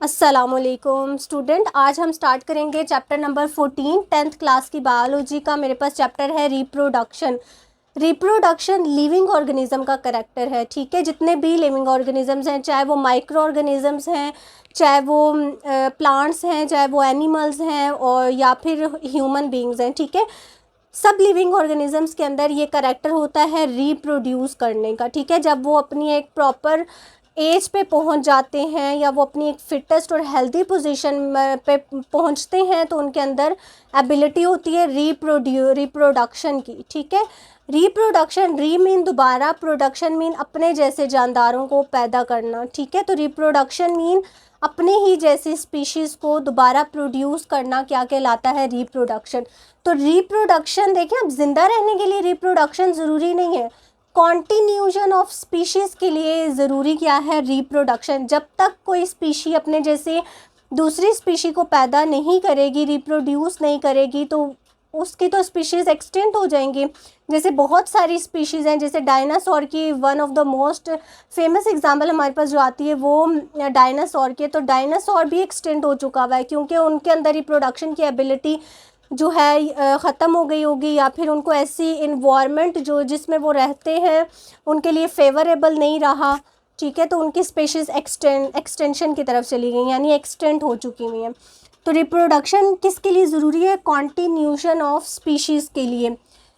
अस्सलामुअलैकुम स्टूडेंट, आज हम स्टार्ट करेंगे चैप्टर नंबर 14 10th क्लास की बायोलॉजी का। मेरे पास चैप्टर है रिप्रोडक्शन। रिप्रोडक्शन लिविंग ऑर्गेनिज्म का करेक्टर है। ठीक है, जितने भी लिविंग ऑर्गेनिजम्स हैं, चाहे वो माइक्रो ऑर्गेनिजम्स हैं, चाहे वो प्लांट्स हैं, चाहे वो एनिमल्स हैं और या फिर ह्यूमन बींग्स हैं, ठीक है, सब लिविंग ऑर्गेनिजम्स के अंदर ये करेक्टर होता है रिप्रोड्यूस करने का। ठीक है, जब वो अपनी एक प्रॉपर एज पे पहुंच जाते हैं या वो अपनी एक फिटेस्ट और हेल्दी पोजीशन पे पहुंचते हैं तो उनके अंदर एबिलिटी होती है रिप्रोडक्शन की। ठीक है, रिप्रोडक्शन, री मीन दोबारा, प्रोडक्शन मीन अपने जैसे जानदारों को पैदा करना। ठीक है, तो रिप्रोडक्शन मीन अपने ही जैसी स्पीशीज़ को दोबारा प्रोड्यूस करना क्या कहलाता है? रिप्रोडक्शन। तो रिप्रोडक्शन देखें, अब जिंदा रहने के लिए रिप्रोडक्शन ज़रूरी नहीं है, कॉन्टिन्यूशन ऑफ स्पीशीज़ के लिए ज़रूरी क्या है? रिप्रोडक्शन। जब तक कोई स्पीशी अपने जैसे दूसरी स्पीशी को पैदा नहीं करेगी, रिप्रोड्यूस नहीं करेगी, तो उसकी तो स्पीशीज़ एक्सटेंट हो जाएंगी। जैसे बहुत सारी स्पीशीज़ हैं, जैसे डायनासोर की one of the most famous example हमारे पास जो आती है वो डायनासोर की। तो डायनासोर भी एक्सटेंट हो चुका हुआ है क्योंकि उनके अंदर रिप्रोडक्शन की एबिलिटी जो है ख़त्म हो गई होगी, या फिर उनको ऐसी इन्वायरमेंट जो जिसमें वो रहते हैं उनके लिए फेवरेबल नहीं रहा। ठीक है, तो उनकी स्पीशीज़ एक्सटेंशन की तरफ चली गई, यानी एक्सटेंट हो चुकी हुई हैं। तो रिप्रोडक्शन किसके लिए ज़रूरी है? कॉन्टिन्यूशन ऑफ स्पीशीज़ के लिए।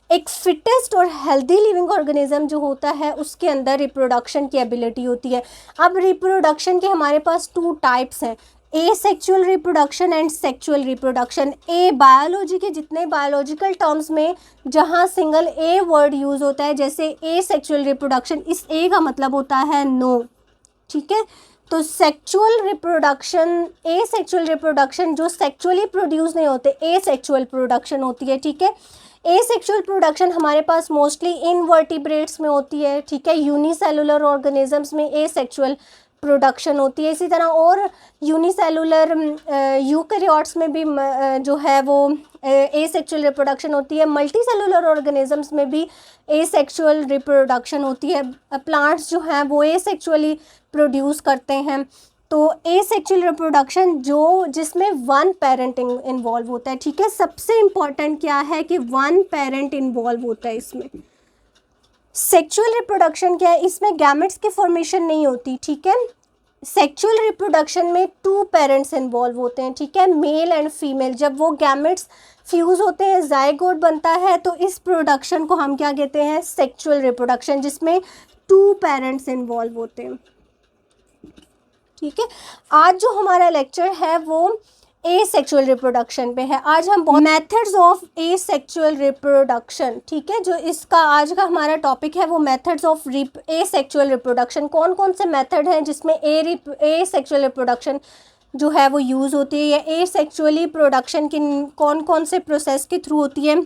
एक फिटेस्ट और हेल्दी लिविंग ऑर्गेनिज्म जो होता है उसके अंदर रिप्रोडक्शन की एबिलिटी होती है। अब रिप्रोडक्शन के हमारे पास 2 टाइप्स हैं, asexual reproduction and sexual reproduction. ए बायोलॉजी के जितने बायोलॉजिकल टर्म्स में जहाँ सिंगल ए वर्ड यूज़ होता है, जैसे ए सेक्चुअल रिप्रोडक्शन, इस ए का मतलब होता है नो। ठीक है, तो सेक्चुअल रिप्रोडक्शन, ए सेक्चुअल रिप्रोडक्शन जो सेक्चुअली प्रोड्यूस नहीं होते, ए सेक्चुअल प्रोडक्शन होती है। ठीक है, ए सेक्चुअल प्रोडक्शन हमारे पास मोस्टली इनवर्टिब्रेट्स में होती है। ठीक है, यूनिसेलुलर ऑर्गेनिजम्स में ए सेक्चुअल प्रोडक्शन होती है। इसी तरह और यूनिसेलुलर यूकैरियोट्स में भी जो है वो ए सेक्चुअल रिप्रोडक्शन होती है। मल्टी सेलुलर ऑर्गेनिजम्स में भी ए सेक्चुअल रिप्रोडक्शन होती है। प्लांट्स जो हैं वो ए सेक्चुअली प्रोड्यूस करते हैं। तो ए सेक्चुअल रिप्रोडक्शन जो जिसमें वन पेरेंट इन्वॉल्व होता है। ठीक है, सबसे इम्पॉर्टेंट क्या है कि वन पेरेंट इन्वॉल्व होता है इसमें। सेक्चुअल रिप्रोडक्शन क्या है? इसमें गैमेट्स की फॉर्मेशन नहीं होती। ठीक है, सेक्चुअल रिप्रोडक्शन में 2 पेरेंट्स इन्वॉल्व होते हैं। ठीक है, मेल एंड फीमेल। जब वो गैमेट्स फ्यूज़ होते हैं, जाइगोट बनता है, तो इस प्रोडक्शन को हम क्या कहते हैं? सेक्चुअल रिप्रोडक्शन, जिसमें 2 पेरेंट्स इन्वॉल्व होते हैं। ठीक है, आज जो हमारा लेक्चर है वो ए सेक्चुअल रिप्रोडक्शन पे है। आज हम methods of A sexual reproduction, ठीक है, जो इसका आज का हमारा टॉपिक है वो methods of A sexual reproduction. कौन कौन से मेथड हैं जिसमें ए सेक्चुअल रिप्रोडक्शन जो है वो यूज़ होती है, या ए सेक्चुअली प्रोडक्शन की कौन कौन से प्रोसेस के थ्रू होती है।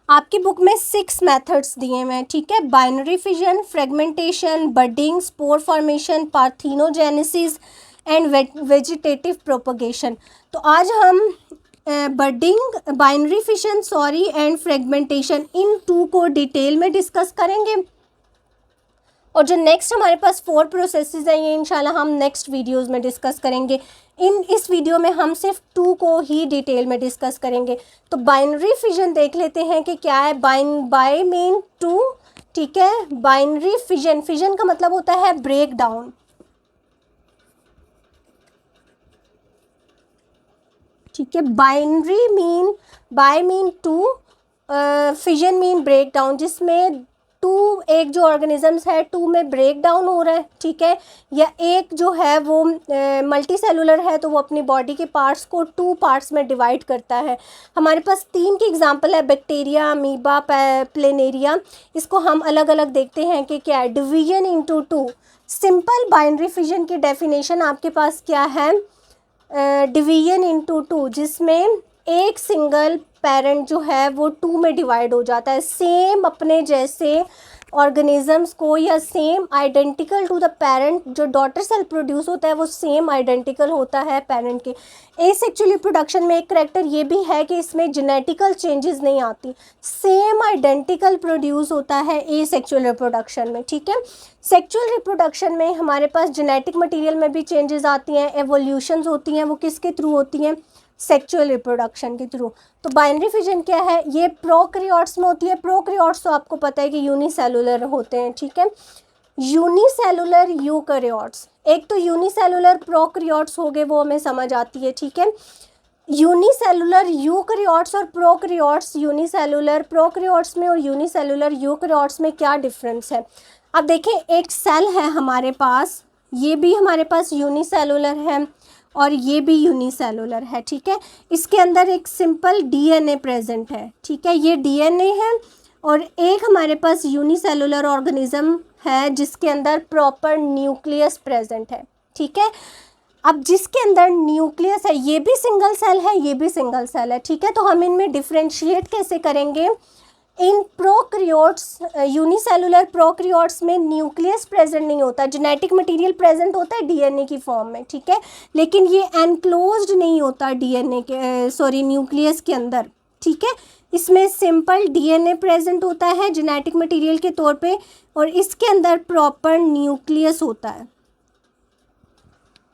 आपकी बुक में 6 मेथड्स दिए हुए हैं। ठीक है, binary fission, fragmentation, budding, spore formation, parthenogenesis and vegetative propagation. तो आज हम budding, binary fission and fragmentation, इन 2 को डिटेल में डिस्कस करेंगे। और जो नेक्स्ट हमारे पास 4 प्रोसेसेस हैं ये इंशाल्लाह हम नेक्स्ट वीडियोस में डिस्कस करेंगे। इस वीडियो में हम सिर्फ 2 को ही डिटेल में डिस्कस करेंगे। तो बाइनरी फिजन देख लेते हैं कि क्या है। Bi mean 2। ठीक है, बाइनरी फिजन, फिजन का मतलब होता है ब्रेक डाउन। ठीक है, bi mean 2, fission mean break down, जिसमें 2 एक जो ऑर्गेनिजम्स है 2 में ब्रेक डाउन हो रहा है। ठीक है, या एक जो है वो मल्टी सेलुलर है तो वो अपनी बॉडी के पार्ट्स को 2 पार्ट्स में डिवाइड करता है। हमारे पास 3 की एग्जांपल है, बैक्टीरिया, अमीबा, प्लेनेरिया। इसको हम अलग अलग देखते हैं कि क्या है। Division into 2, simple binary fission की डेफिनेशन आपके पास क्या है? डिवीजन इनटू 2, जिसमें एक सिंगल पेरेंट जो है वो 2 में डिवाइड हो जाता है। सेम अपने जैसे ऑर्गेनिजम्स को या same identical to the parent जो डॉटर सेल प्रोड्यूस होता है वो सेम आइडेंटिकल होता है पेरेंट के। एसेक्सुअल रिप्रोडक्शन में एक करैक्टर ये भी है कि इसमें जेनेटिकल चेंजेस नहीं आती, सेम आइडेंटिकल प्रोड्यूस होता है एसेक्सुअल रिप्रोडक्शन में, ठीक है। सेक्सुअल रिप्रोडक्शन में हमारे पास जेनेटिक मटेरियल में भी चेंजेस आती हैं, एवोल्यूशंस होती हैं, वो किसके थ्रू होती हैं, सेक्सुअल रिप्रोडक्शन के थ्रू। तो बाइनरी फिजन क्या है, ये प्रोकैरियोट्स में होती है। प्रोकैरियोट्स तो आपको पता है कि यूनिसेलुलर होते हैं, ठीक है। यूनिसेलुलर यूकैरियोट्स, एक तो यूनिसेलुलर प्रोकैरियोट्स हो गए, वो हमें समझ आती है, ठीक है। यूनिसेलुलर यूकैरियोट्स और प्रोकैरियोट्स, यूनिसेलुलर प्रोकैरियोट्स में और यूनिसेलुलर यूकैरियोट्स में क्या डिफरेंस है। अब देखें, एक सेल है हमारे पास, ये भी हमारे पास यूनिसेलुलर है और ये भी यूनिसेलुलर है, ठीक है। इसके अंदर एक सिंपल डीएनए प्रेजेंट है, ठीक है, ये डीएनए है। और एक हमारे पास यूनिसेलुलर ऑर्गेनिज्म है जिसके अंदर प्रॉपर न्यूक्लियस प्रेजेंट है, ठीक है। अब जिसके अंदर न्यूक्लियस है, ये भी सिंगल सेल है, ये भी सिंगल सेल है, ठीक है। तो हम इनमें डिफ्रेंशिएट कैसे करेंगे, इन प्रोकैरियोट्स, यूनिसेलुलर प्रोकैरियोट्स में न्यूक्लियस प्रेजेंट नहीं होता, जेनेटिक मटेरियल प्रेजेंट होता है डीएनए की फॉर्म में, ठीक है, लेकिन ये एनक्लोज्ड नहीं होता डीएनए के न्यूक्लियस के अंदर, ठीक है। इसमें सिंपल डीएनए प्रेजेंट होता है जेनेटिक मटेरियल के तौर पे और इसके अंदर प्रॉपर न्यूक्लियस होता है।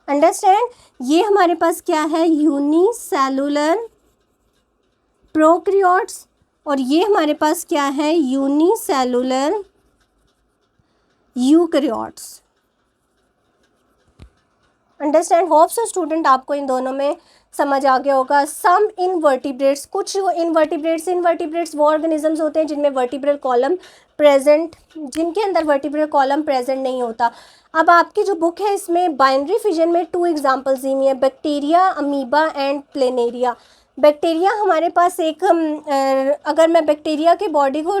अंडरस्टैंड, ये हमारे पास क्या है, यूनिसेलुलर प्रोकैरियोट्स और ये हमारे पास क्या है, unicellular eukaryotes. Understand, hope so student आपको इन दोनों में समझ आ गया होगा। सम इनवर्टिब्रेट्स, कुछ इनवर्टिब्रेट्स वो ऑर्गेनिजम्स होते हैं जिनमें वर्टिब्रल कॉलम प्रेजेंट, जिनके अंदर वर्टिब्रल कॉलम प्रेजेंट नहीं होता। अब आपकी जो बुक है इसमें बाइनरी फिजन में 2 एग्जांपल्स दी हुई है, bacteria, amoeba and planaria. Bacteria हमारे पास एक, अगर मैं बैक्टीरिया के बॉडी को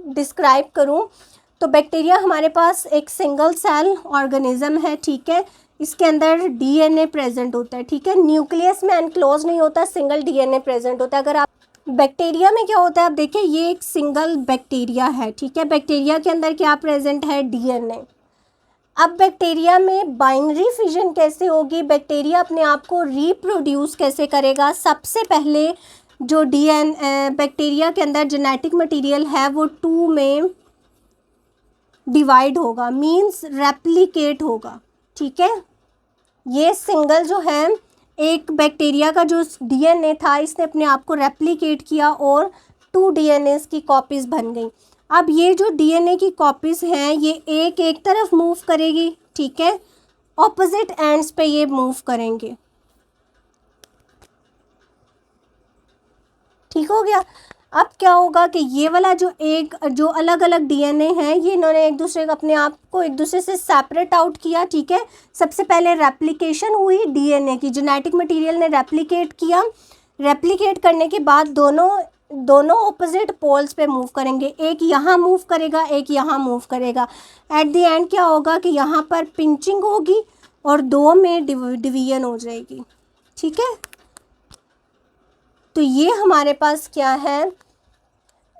डिस्क्राइब करूं तो बैक्टीरिया हमारे पास एक सिंगल सेल ऑर्गेनिज्म है, ठीक है। इसके अंदर डीएनए प्रेजेंट होता है, ठीक है, न्यूक्लियस में एनक्लोज नहीं होता, सिंगल डीएनए प्रेजेंट होता है। अगर आप बैक्टीरिया में क्या होता है, आप देखिए ये एक सिंगल बैक्टीरिया है, ठीक है, बैक्टीरिया के अंदर क्या प्रेजेंट है, डीएनए। अब बैक्टीरिया में बाइनरी फिजन कैसे होगी, बैक्टीरिया अपने आप को रिप्रोड्यूस कैसे करेगा। सबसे पहले जो बैक्टीरिया के अंदर जेनेटिक मटेरियल है वो 2 में डिवाइड होगा, मींस रेप्लिकेट होगा, ठीक है। ये सिंगल जो है, एक बैक्टीरिया का जो डीएनए था इसने अपने आप को रेप्लिकेट किया और 2 डीएनए की कॉपीज़ बन गई। अब ये जो डीएनए की कॉपीज़ हैं ये एक एक तरफ मूव करेगी, ठीक है, ऑपोजिट एंड्स पे ये मूव करेंगे, ठीक हो गया। अब क्या होगा कि ये वाला जो अलग अलग डीएनए हैं ये इन्होंने एक दूसरे को, अपने आप को एक दूसरे से सेपरेट आउट किया, ठीक है। सबसे पहले रेप्लिकेशन हुई डीएनए की, जेनेटिक मटेरियल ने रेप्लिकेट किया, रेप्लिकेट करने के बाद दोनों ऑपोजिट पोल्स पे मूव करेंगे, एक यहाँ मूव करेगा, एक यहाँ मूव करेगा। एट द एंड क्या होगा कि यहाँ पर पिंचिंग होगी और 2 में डिवीजन हो जाएगी, ठीक है। तो ये हमारे पास क्या है,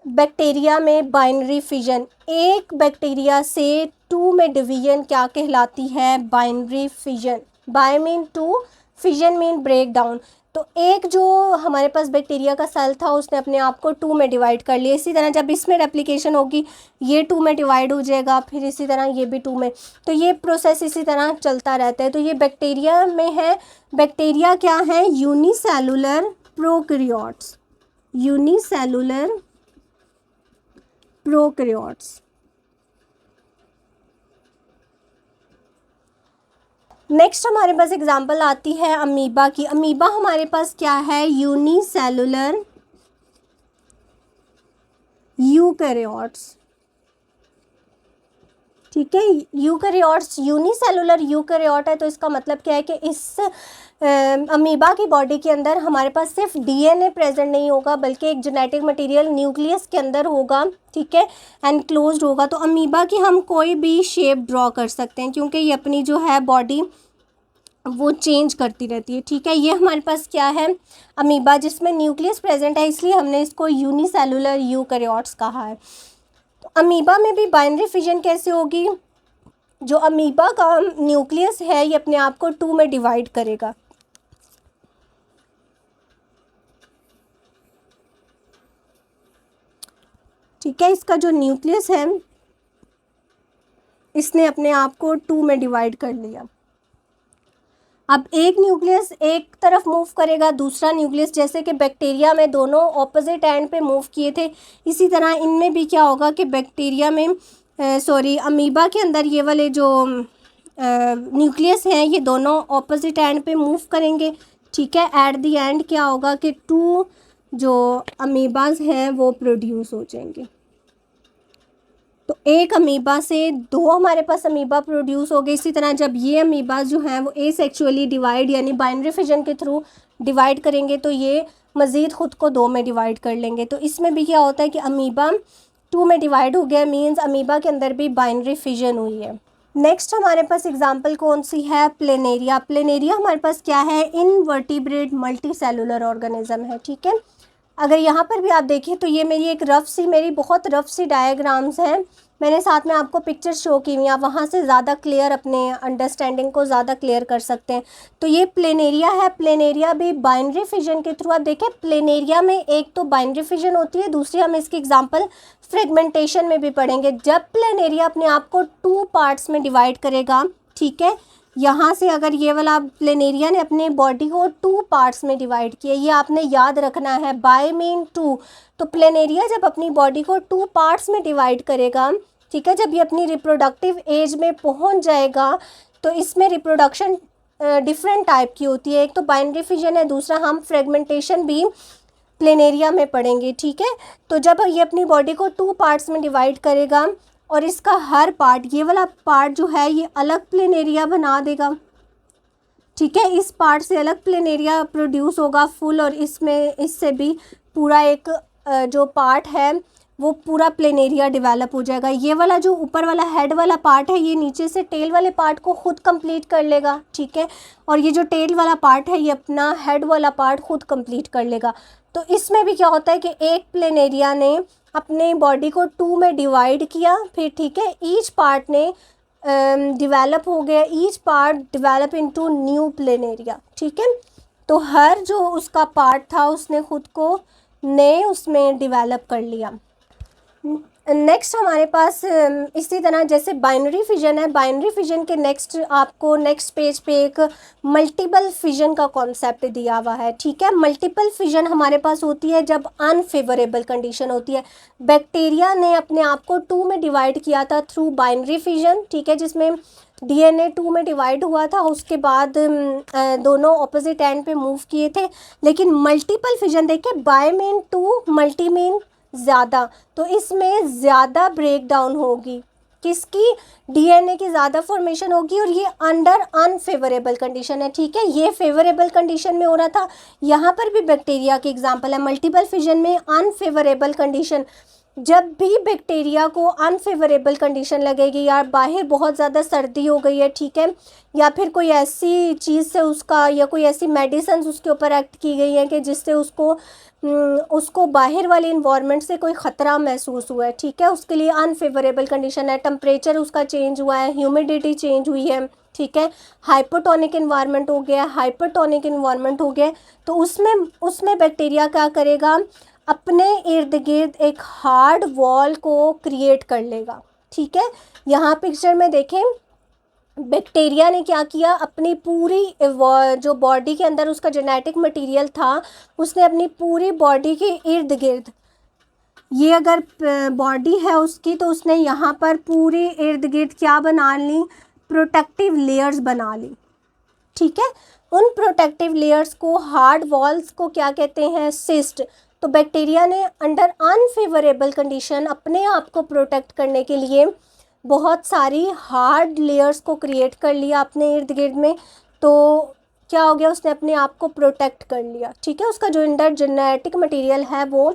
बैक्टीरिया में बाइनरी फिजन, एक बैक्टीरिया से 2 में डिवीजन क्या कहलाती है, binary fission. Bi mean 2, fission mean break down. तो एक जो हमारे पास बैक्टीरिया का सेल था उसने अपने आप को 2 में डिवाइड कर लिया, इसी तरह जब इसमें रेप्लिकेशन होगी ये 2 में डिवाइड हो जाएगा, फिर इसी तरह ये भी 2 में, तो ये प्रोसेस इसी तरह चलता रहता है। तो ये बैक्टीरिया में है, बैक्टीरिया क्या है, unicellular prokaryotes, unicellular prokaryotes. Next हमारे पास एग्जांपल आती है अमीबा की। अमीबा हमारे पास क्या है, यूनिसेलुलर यूकैरियोट्स, ठीक है। यूकैरियोट्स यूनिसेलुलर यूकैरियोट है तो इसका मतलब क्या है कि इस अमीबा की बॉडी के अंदर हमारे पास सिर्फ डीएनए प्रेजेंट नहीं होगा बल्कि एक जेनेटिक मटेरियल न्यूक्लियस के अंदर होगा, ठीक है, एनक्लोज्ड होगा। तो अमीबा की हम कोई भी शेप ड्रॉ कर सकते हैं क्योंकि ये अपनी जो है बॉडी वो चेंज करती रहती है, ठीक है। ये हमारे पास क्या है, अमीबा, जिसमें न्यूक्लियस प्रेजेंट है, इसलिए हमने इसको यूनिसेलुलर यूकैरियोट्स कहा है। तो अमीबा में भी बाइनरी फिजन कैसे होगी, जो अमीबा का न्यूक्लियस है ये अपने आप को 2 में डिवाइड करेगा, ठीक है। इसका जो न्यूक्लियस है इसने अपने आप को 2 में डिवाइड कर लिया। अब एक न्यूक्लियस एक तरफ मूव करेगा, दूसरा न्यूक्लियस, जैसे कि बैक्टीरिया में दोनों ऑपोजिट एंड पे मूव किए थे, इसी तरह इनमें भी क्या होगा कि बैक्टीरिया में अमीबा के अंदर ये वाले जो न्यूक्लियस हैं ये दोनों ऑपोजिट एंड पे मूव करेंगे, ठीक है। एट द एंड क्या होगा कि 2 जो अमीबाज हैं वो प्रोड्यूस हो जाएंगे। तो एक अमीबा से 2 हमारे पास अमीबा प्रोड्यूस हो गए। इसी तरह जब ये अमीबा जो हैं वो एसेक्सुअली डिवाइड यानी बाइनरी फिजन के थ्रू डिवाइड करेंगे तो ये मज़ीद ख़ुद को 2 में डिवाइड कर लेंगे। तो इसमें भी क्या होता है कि अमीबा 2 में डिवाइड हो गया, मींस अमीबा के अंदर भी बाइनरी फिजन हुई है। नेक्स्ट हमारे पास एग्जांपल कौन सी है, प्लेनेरिया। प्लेनेरिया हमारे पास क्या है, इनवर्टिब्रेट मल्टी सेलुलर ऑर्गेनिज्म है, ठीक है। अगर यहाँ पर भी आप देखें तो ये मेरी बहुत रफ सी डायग्राम्स हैं, मैंने साथ में आपको पिक्चर शो की हुई, आप वहाँ से ज़्यादा क्लियर अपने अंडरस्टैंडिंग को ज़्यादा क्लियर कर सकते हैं। तो ये प्लेनेरिया है, प्लेनेरिया भी बाइनरी फिजन के थ्रू, आप देखें प्लेनेरिया में एक तो बाइनरी फिजन होती है, दूसरी हम इसकी एग्जांपल फ्रेगमेंटेशन में भी पढ़ेंगे। जब प्लेनेरिया अपने आप को 2 पार्ट्स में डिवाइड करेगा, ठीक है, यहाँ से अगर ये वाला प्लेनेरिया ने अपने बॉडी को 2 पार्ट्स में डिवाइड किया, ये आपने याद रखना है, बाय मीन 2। तो प्लेनेरिया जब अपनी बॉडी को 2 पार्ट्स में डिवाइड करेगा, ठीक है, जब ये अपनी रिप्रोडक्टिव एज में पहुँच जाएगा तो इसमें रिप्रोडक्शन डिफरेंट टाइप की होती है। एक तो बाइनरी फिजन है, दूसरा हम फ्रेगमेंटेशन भी प्लेनेरिया में पढ़ेंगे, ठीक है। तो जब ये अपनी बॉडी को 2 पार्ट्स में डिवाइड करेगा और इसका हर पार्ट, ये वाला पार्ट जो है ये अलग प्लेनेरिया बना देगा, ठीक है, इस पार्ट से अलग प्लेनेरिया प्रोड्यूस होगा फुल, और इससे भी पूरा एक जो पार्ट है वो पूरा प्लेनेरिया डेवलप हो जाएगा। ये वाला जो ऊपर वाला हेड वाला पार्ट है ये नीचे से टेल वाले पार्ट को खुद कंप्लीट कर लेगा, ठीक है, और ये जो टेल वाला पार्ट है ये अपना हेड वाला पार्ट खुद कंप्लीट कर लेगा। तो इसमें भी क्या होता है कि एक प्लेनेरिया ने अपने बॉडी को 2 में डिवाइड किया, फिर ठीक है ईच पार्ट ने डिवेलप हो गया, each part develop into new planaria, ठीक है। तो हर जो उसका पार्ट था उसने खुद को नए उसमें डिवेलप कर लिया। नेक्स्ट हमारे पास इसी तरह जैसे बाइनरी फिजन है, बाइनरी फिजन के आपको नेक्स्ट पेज पे एक मल्टीपल फिजन का कॉन्सेप्ट दिया हुआ है, ठीक है। मल्टीपल फिजन हमारे पास होती है जब अनफेवरेबल कंडीशन होती है। बैक्टीरिया ने अपने आप को 2 में डिवाइड किया था थ्रू बाइनरी फिजन, ठीक है, जिसमें DNA 2 में डिवाइड हुआ था, उसके बाद दोनों ऑपोजिट एंड पे मूव किए थे। लेकिन मल्टीपल फिजन देखिए, बाय मीन 2, मल्टी मीन ज़्यादा, तो इसमें ज़्यादा ब्रेक डाउन होगी, किसकी, DNA की ज़्यादा फॉर्मेशन होगी, और ये अंडर अनफेवरेबल कंडीशन है, ठीक है। ये फेवरेबल कंडीशन में हो रहा था, यहाँ पर भी बैक्टीरिया की एग्जांपल है। मल्टीपल फिजन में अनफेवरेबल कंडीशन, जब भी बैक्टीरिया को अनफेवरेबल कंडीशन लगेगी, यार बाहर बहुत ज़्यादा सर्दी हो गई है, ठीक है, या फिर कोई ऐसी चीज़ से उसका, या कोई ऐसी मेडिसिन उसके ऊपर एक्ट की गई है कि जिससे उसको बाहर वाले इन्वायरमेंट से कोई ख़तरा महसूस हुआ है, ठीक है, उसके लिए अनफेवरेबल कंडीशन है। टेम्परेचर उसका चेंज हुआ है, ह्यूमिडिटी चेंज हुई है, ठीक है, हाइपोटोनिक इन्वायरमेंट हो गया, हाइपरटोनिक इन्वायरमेंट हो गया। तो उसमें बैक्टीरिया क्या करेगा, अपने इर्द गिर्द एक हार्ड वॉल को क्रिएट कर लेगा, ठीक है। यहाँ पिक्चर में देखें, बैक्टीरिया ने क्या किया, अपनी पूरी जो बॉडी के अंदर उसका जेनेटिक मटेरियल था, उसने अपनी पूरी बॉडी के इर्द गिर्द, ये अगर बॉडी है उसकी, तो उसने यहाँ पर पूरी इर्द गिर्द क्या बना ली, प्रोटेक्टिव लेयर्स बना ली, ठीक है। उन प्रोटेक्टिव लेयर्स को, हार्ड वॉल्स को क्या कहते हैं, सिस्ट। तो बैक्टीरिया ने अंडर अनफेवरेबल कंडीशन अपने आप को प्रोटेक्ट करने के लिए बहुत सारी हार्ड लेयर्स को क्रिएट कर लिया अपने इर्द गिर्द में। तो क्या हो गया, उसने अपने आप को प्रोटेक्ट कर लिया, ठीक है, उसका जो अंडर जेनेटिक मटेरियल है वो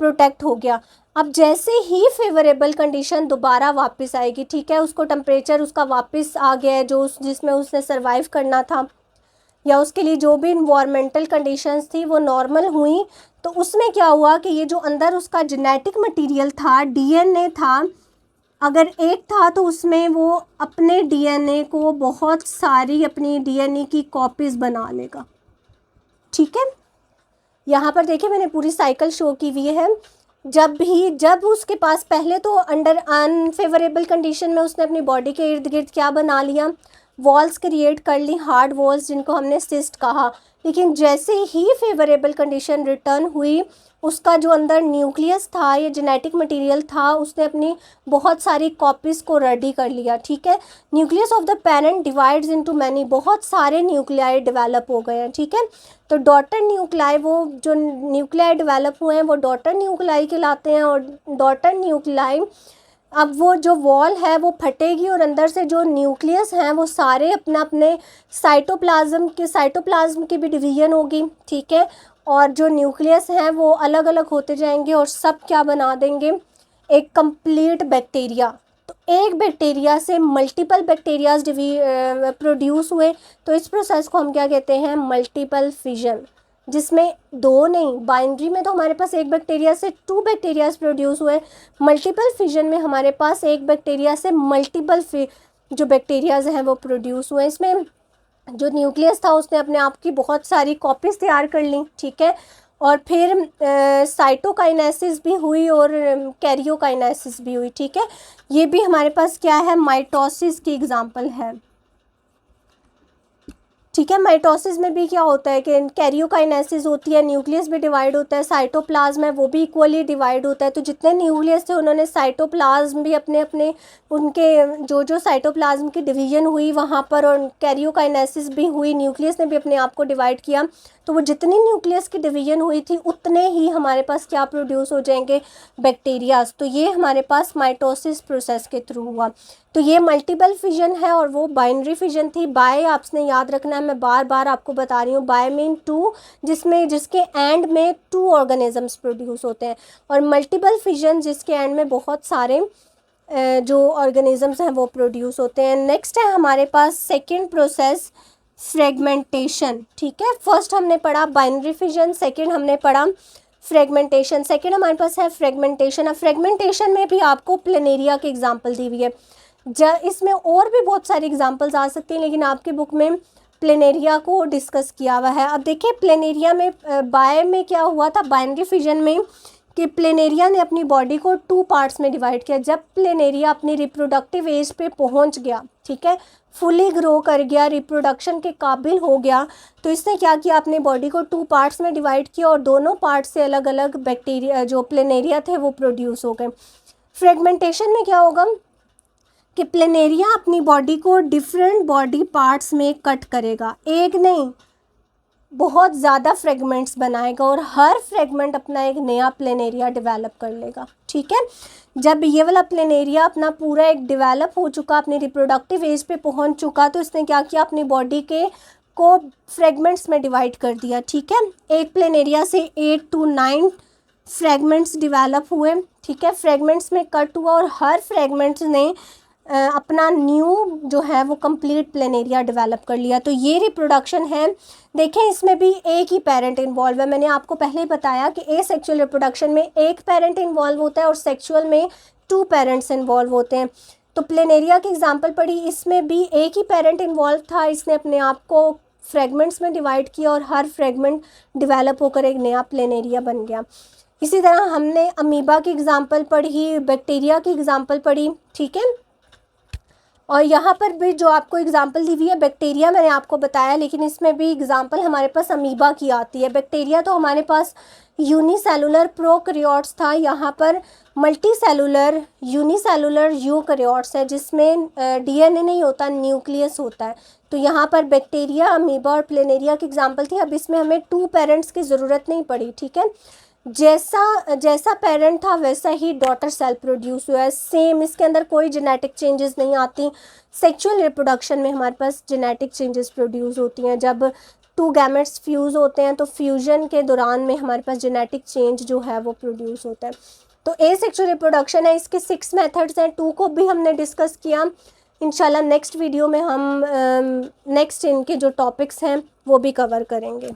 प्रोटेक्ट हो गया। अब जैसे ही फेवरेबल कंडीशन दोबारा वापस आएगी, ठीक है, उसको टेम्परेचर उसका वापस आ गया है जो जिसमें उसने सर्वाइव करना था, या उसके लिए जो भी इन्वायरमेंटल कंडीशंस थी वो नॉर्मल हुई, तो उसमें क्या हुआ कि ये जो अंदर उसका जेनेटिक मटेरियल था, डीएनए था, अगर एक था तो उसमें वो अपने डीएनए को बहुत सारी अपनी डीएनए की कॉपीज़ बना लेगा। ठीक है, यहाँ पर देखिए मैंने पूरी साइकिल शो की हुई है। जब उसके पास पहले तो अंडर अनफेवरेबल कंडीशन में उसने अपनी बॉडी के इर्द गिर्द क्या बना लिया, वॉल्स क्रिएट कर ली, हार्ड वॉल्स जिनको हमने सिस्ट कहा। लेकिन जैसे ही फेवरेबल कंडीशन रिटर्न हुई, उसका जो अंदर न्यूक्लियस था या जेनेटिक मटेरियल था, उसने अपनी बहुत सारी कॉपीज़ को रेडी कर लिया। ठीक है, nucleus of the parent divides into many, बहुत सारे न्यूक्लियाई डेवलप हो गए हैं। ठीक है, तो डॉटर न्यूक्लियाई, वो जो न्यूक्लियाई डेवलप हुए हैं वो डॉटर न्यूक्लियाई कहलाते हैं। और डॉटर न्यूक्लियाई, अब वो जो वॉल है वो फटेगी और अंदर से जो न्यूक्लियस हैं वो सारे अपना अपने साइटोप्लाज्म की भी डिवीजन होगी। ठीक है, और जो न्यूक्लियस हैं वो अलग अलग होते जाएंगे और सब क्या बना देंगे, एक कंप्लीट बैक्टीरिया। तो एक बैक्टीरिया से मल्टीपल बैक्टीरियाज प्रोड्यूस हुए, तो इस प्रोसेस को हम क्या कहते हैं, मल्टीपल फिजन, जिसमें दो नहीं, बाइनरी में तो हमारे पास एक बैक्टीरिया से 2 बैक्टीरियाज प्रोड्यूस हुए, मल्टीपल फिजन में हमारे पास एक बैक्टीरिया से मल्टीपल जो बैक्टीरियाज हैं वो प्रोड्यूस हुए। इसमें जो न्यूक्लियस था उसने अपने आप की बहुत सारी कॉपीज़ तैयार कर ली। ठीक है, और फिर साइटोकाइनेसिस भी हुई और कैरियोकाइनेसिस भी हुई। ठीक है, ये भी हमारे पास क्या है, माइटोसिस की एग्जांपल है। ठीक है, माइटोसिस में भी क्या होता है कि कैरियोकाइनेसिस होती है, न्यूक्लियस भी डिवाइड होता है, साइटोप्लाज्म है वो भी इक्वली डिवाइड होता है। तो जितने न्यूक्लियस थे उन्होंने साइटोप्लाज्म भी अपने अपने उनके जो साइटोप्लाज्म की डिवीजन हुई वहाँ पर, और कैरियोकाइनेसिस भी हुई, न्यूक्लियस ने भी अपने आप को डिवाइड किया। तो वो जितनी न्यूक्लियस की डिवीजन हुई थी उतने ही हमारे पास क्या प्रोड्यूस हो जाएंगे, बैक्टीरियाज। तो ये हमारे पास माइटोसिस प्रोसेस के थ्रू हुआ। तो ये मल्टीपल फिजन है और वो बाइनरी फिजन थी। बाय आपने याद रखना है, मैं बार बार आपको बता रही हूँ, बाय मीन 2, जिसके एंड में 2 ऑर्गेनिजम्स प्रोड्यूस होते हैं, और मल्टीपल फिजन जिसके एंड में बहुत सारे जो ऑर्गेनिजम्स हैं वो प्रोड्यूस होते हैं। नेक्स्ट है हमारे पास सेकेंड प्रोसेस, फ्रेगमेंटेशन। ठीक है, फर्स्ट हमने पढ़ा बाइनरी फिजन, सेकेंड हमने पढ़ा फ्रेगमेंटेशन। सेकेंड हमारे पास है फ्रेगमेंटेशन। अब फ्रेगमेंटेशन में भी आपको प्लेनेरिया की एग्जांपल दी हुई है। इसमें और भी बहुत सारी एग्जांपल्स आ सकती हैं, लेकिन आपकी बुक में प्लेनेरिया को डिस्कस किया हुआ है। अब देखिए प्लेनेरिया में बाय में क्या हुआ था, बाइनरी फिजन में, कि प्लेनेरिया ने अपनी बॉडी को 2 पार्ट्स में डिवाइड किया। जब प्लेनेरिया अपनी रिप्रोडक्टिव एज पे पहुंच गया, ठीक है, फुली ग्रो कर गया, रिप्रोडक्शन के काबिल हो गया, तो इसने क्या किया, अपनी बॉडी को 2 पार्ट्स में डिवाइड किया और दोनों पार्ट से अलग अलग बैक्टीरिया जो प्लेनेरिया थे वो प्रोड्यूस हो गए। फ्रेगमेंटेशन में क्या होगा कि प्लेनेरिया अपनी बॉडी को डिफरेंट बॉडी पार्ट्स में कट करेगा, एक नहीं बहुत ज़्यादा फ्रेगमेंट्स बनाएगा और हर फ्रेगमेंट अपना एक नया प्लेनेरिया डेवलप कर लेगा। ठीक है, जब ये वाला प्लेनेरिया अपना पूरा एक डेवलप हो चुका, अपनी रिप्रोडक्टिव एज पे पहुंच चुका, तो इसने क्या किया, अपनी बॉडी को फ्रेगमेंट्स में डिवाइड कर दिया। ठीक है, एक प्लेनेरिया से 8 to 9 फ्रेगमेंट्स डेवलप हुए। ठीक है, फ्रेगमेंट्स में कट हुआ और हर फ्रेगमेंट्स ने अपना न्यू जो है वो कंप्लीट प्लेनेरिया डेवलप कर लिया। तो ये रिप्रोडक्शन है। देखें इसमें भी एक ही पेरेंट इन्वॉल्व है। मैंने आपको पहले ही बताया कि एसेक्सुअल रिप्रोडक्शन में एक पेरेंट इन्वॉल्व होता है और सेक्सुअल में 2 पेरेंट्स इन्वॉल्व होते हैं। तो प्लेनेरिया की एग्जांपल पढ़ी, इसमें भी एक ही पेरेंट इन्वॉल्व था, इसने अपने आप को फ्रेगमेंट्स में डिवाइड किया और हर फ्रेगमेंट डिवेलप होकर एक नया प्लेनेरिया बन गया। इसी तरह हमने अमीबा की एग्जांपल पढ़ी, बैक्टीरिया की एग्जांपल पढ़ी। ठीक है, और यहाँ पर भी जो आपको एग्जांपल दी हुई है बैक्टीरिया मैंने आपको बताया, लेकिन इसमें भी एग्जांपल हमारे पास अमीबा की आती है। बैक्टीरिया तो हमारे पास यूनिसेलुलर प्रोकैरियोट्स था, यहाँ पर मल्टीसेलुलर यूनिसेलुलर यूकैरियोट्स है जिसमें डीएनए नहीं होता, न्यूक्लियस होता है। तो यहाँ पर बैक्टीरिया, अमीबा और प्लेनेरिया की एग्जांपल थी। अब इसमें हमें 2 पेरेंट्स की ज़रूरत नहीं पड़ी। ठीक है, जैसा पेरेंट था वैसा ही डॉटर सेल प्रोड्यूस हुआ है, सेम, इसके अंदर कोई जेनेटिक चेंजेस नहीं आती। सेक्सुअल रिप्रोडक्शन में हमारे पास जेनेटिक चेंजेस प्रोड्यूस होती हैं। जब 2 गैमेट्स फ्यूज़ होते हैं तो फ्यूजन के दौरान में हमारे पास जेनेटिक चेंज जो है वो प्रोड्यूस होता है। तो ए सेक्सुअल रिप्रोडक्शन है, इसके 6 मेथड्स हैं, 2 को भी हमने डिस्कस किया। इंशाल्लाह नेक्स्ट वीडियो में हम नेक्स्ट इनके जो टॉपिक्स हैं वो भी कवर करेंगे।